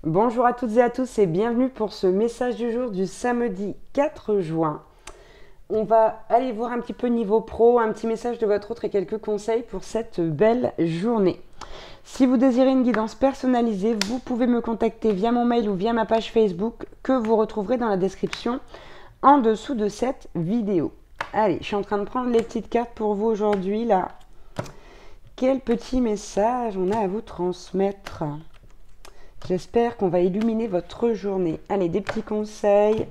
Bonjour à toutes et à tous et bienvenue pour ce message du jour du samedi 4 juin. On va aller voir un petit peu niveau pro, un petit message de votre autre et quelques conseils pour cette belle journée. Si vous désirez une guidance personnalisée, vous pouvez me contacter via mon mail ou via ma page Facebook que vous retrouverez dans la description en dessous de cette vidéo. Allez, je suis en train de prendre les petites cartes pour vous aujourd'hui là. Quel petit message on a à vous transmettre? J'espère qu'on va illuminer votre journée. Allez, des petits conseils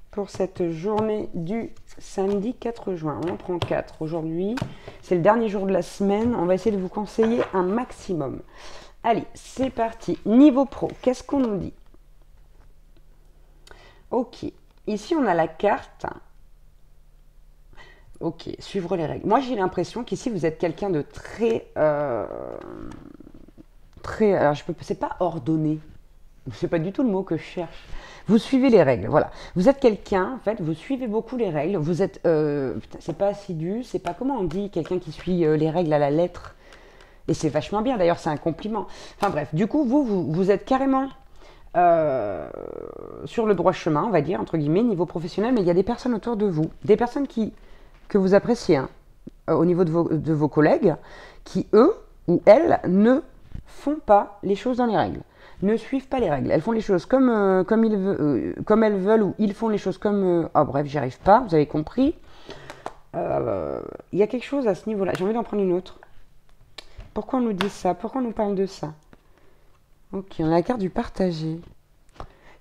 pour cette journée du samedi 4 juin. On en prend 4 aujourd'hui. C'est le dernier jour de la semaine. On va essayer de vous conseiller un maximum. Allez, c'est parti. Niveau pro, qu'est-ce qu'on nous dit? Ok, ici on a la carte. Ok, suivre les règles. Moi j'ai l'impression qu'ici vous êtes quelqu'un de très... alors c'est pas ordonné. C'est pas du tout le mot que je cherche. Vous suivez les règles, voilà. Vous êtes quelqu'un, en fait, vous suivez beaucoup les règles. Vous êtes, c'est pas assidu, c'est pas comment on dit, quelqu'un qui suit les règles à la lettre. Et c'est vachement bien, d'ailleurs, c'est un compliment. Enfin bref, du coup, vous êtes carrément sur le droit chemin, on va dire, entre guillemets, niveau professionnel, mais il y a des personnes autour de vous, des personnes que vous appréciez, hein, au niveau de vos collègues, qui, eux ou elles, ne font pas les choses dans les règles, ne suivent pas les règles. Elles font les choses comme elles veulent, ou ils font les choses comme... oh bref, j'y arrive pas, vous avez compris. Il y a quelque chose à ce niveau-là. J'ai envie d'en prendre une autre. Pourquoi on nous dit ça? Pourquoi on nous parle de ça? Ok, on a la carte du partager.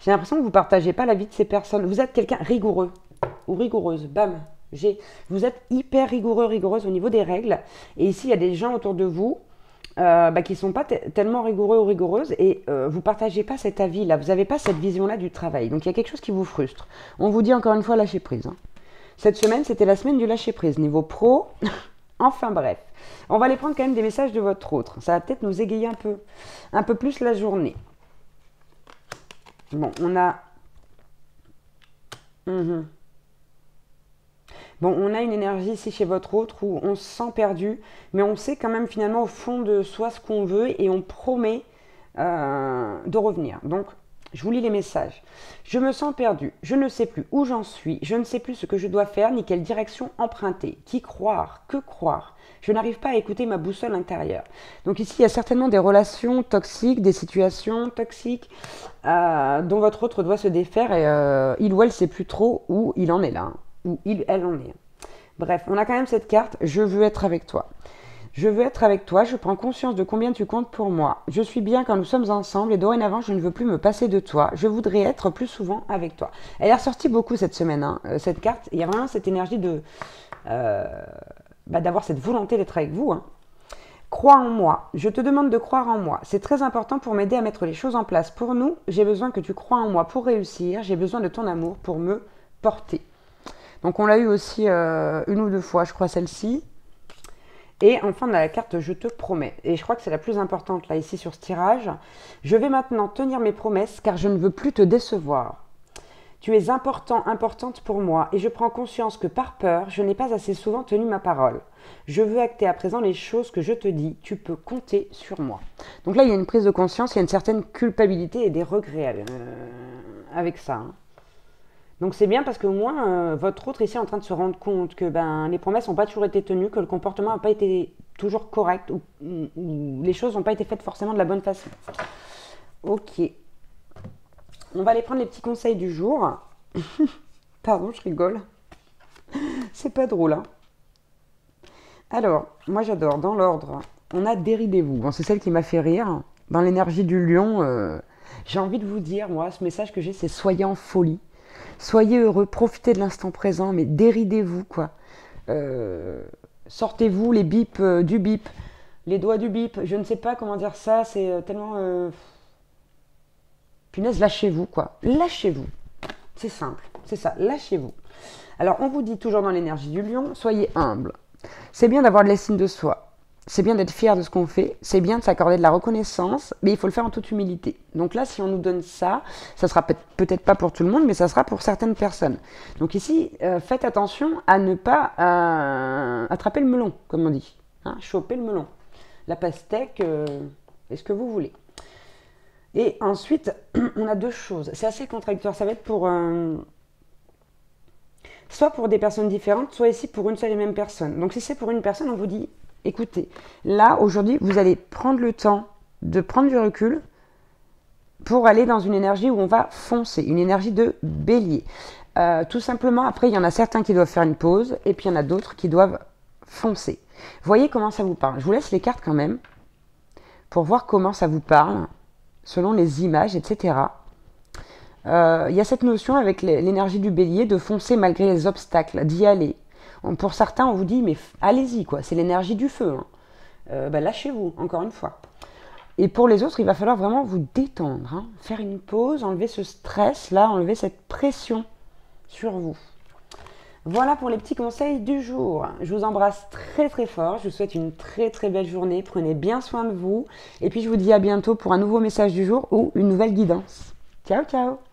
J'ai l'impression que vous ne partagez pas la vie de ces personnes. Vous êtes quelqu'un rigoureux ou rigoureuse. Bam. Vous êtes hyper rigoureux, rigoureuse au niveau des règles. Et ici, il y a des gens autour de vous qui ne sont pas tellement rigoureux ou rigoureuses et vous ne partagez pas cet avis-là. Vous n'avez pas cette vision-là du travail. Donc, il y a quelque chose qui vous frustre. On vous dit encore une fois lâcher prise, hein. Cette semaine, c'était la semaine du lâcher prise. Niveau pro, enfin bref. On va aller prendre quand même des messages de votre autre. Ça va peut-être nous égayer un peu plus la journée. Bon, on a... Bon, on a une énergie ici chez votre autre où on se sent perdu, mais on sait quand même finalement au fond de soi ce qu'on veut et on promet de revenir. Donc, je vous lis les messages. Je me sens perdu, je ne sais plus où j'en suis, je ne sais plus ce que je dois faire ni quelle direction emprunter. Qui croire? Que croire? Je n'arrive pas à écouter ma boussole intérieure. Donc ici, il y a certainement des relations toxiques, des situations toxiques dont votre autre doit se défaire et il ou elle ne sait plus trop où il en est là, hein, où elle en est. Bref, on a quand même cette carte, je veux être avec toi. Je veux être avec toi, je prends conscience de combien tu comptes pour moi. Je suis bien quand nous sommes ensemble et dorénavant, je ne veux plus me passer de toi. Je voudrais être plus souvent avec toi. Elle est ressortie beaucoup cette semaine, hein, cette carte. Il y a vraiment cette énergie d'avoir cette volonté d'être avec vous, hein. Crois en moi. Je te demande de croire en moi. C'est très important pour m'aider à mettre les choses en place. Pour nous, j'ai besoin que tu crois en moi pour réussir. J'ai besoin de ton amour pour me porter. Donc on l'a eu aussi une ou deux fois, je crois, celle-ci. Et enfin, on a la carte je te promets. Et je crois que c'est la plus importante là, ici, sur ce tirage. Je vais maintenant tenir mes promesses car je ne veux plus te décevoir. Tu es important, importante pour moi et je prends conscience que par peur, je n'ai pas assez souvent tenu ma parole. Je veux acter à présent les choses que je te dis. Tu peux compter sur moi. Donc là, il y a une prise de conscience, il y a une certaine culpabilité et des regrets avec ça, hein. Donc c'est bien parce qu'au moins, votre autre ici est en train de se rendre compte que les promesses n'ont pas toujours été tenues, que le comportement n'a pas été toujours correct ou les choses n'ont pas été faites forcément de la bonne façon. Ok. On va aller prendre les petits conseils du jour. Pardon, je rigole. C'est pas drôle, hein. Alors, moi j'adore, dans l'ordre, on a déridez-vous. Bon, c'est celle qui m'a fait rire. Dans l'énergie du lion, j'ai envie de vous dire, moi, ce message que j'ai, c'est soyez en folie. Soyez heureux, profitez de l'instant présent, mais déridez-vous, quoi. Sortez-vous les bips du bip, les doigts du bip, je ne sais pas comment dire ça, c'est tellement... Punaise, lâchez-vous, quoi. Lâchez-vous. C'est simple, c'est ça, lâchez-vous. Alors, on vous dit toujours dans l'énergie du lion, soyez humble. C'est bien d'avoir de l'estime de soi. C'est bien d'être fier de ce qu'on fait, c'est bien de s'accorder de la reconnaissance, mais il faut le faire en toute humilité. Donc là, si on nous donne ça, ça sera peut-être pas pour tout le monde, mais ça sera pour certaines personnes. Donc ici, faites attention à ne pas attraper le melon, comme on dit, hein, choper le melon. La pastèque, Est-ce que vous voulez? Et ensuite, on a deux choses. C'est assez contradictoire. Ça va être pour soit pour des personnes différentes, soit ici pour une seule et même personne. Donc si c'est pour une personne, on vous dit, écoutez, là, aujourd'hui, vous allez prendre le temps de prendre du recul pour aller dans une énergie où on va foncer, une énergie de bélier. Tout simplement, après, il y en a certains qui doivent faire une pause, et puis il y en a d'autres qui doivent foncer. Voyez comment ça vous parle. Je vous laisse les cartes quand même, pour voir comment ça vous parle, selon les images, etc. Il y a cette notion avec l'énergie du bélier de foncer malgré les obstacles, d'y aller. Pour certains, on vous dit, mais allez-y, quoi. C'est l'énergie du feu. Hein. Lâchez-vous, encore une fois. Et pour les autres, il va falloir vraiment vous détendre, hein. Faire une pause, enlever ce stress, là, enlever cette pression sur vous. Voilà pour les petits conseils du jour. Je vous embrasse très très fort. Je vous souhaite une très très belle journée. Prenez bien soin de vous. Et puis je vous dis à bientôt pour un nouveau message du jour ou une nouvelle guidance. Ciao ciao!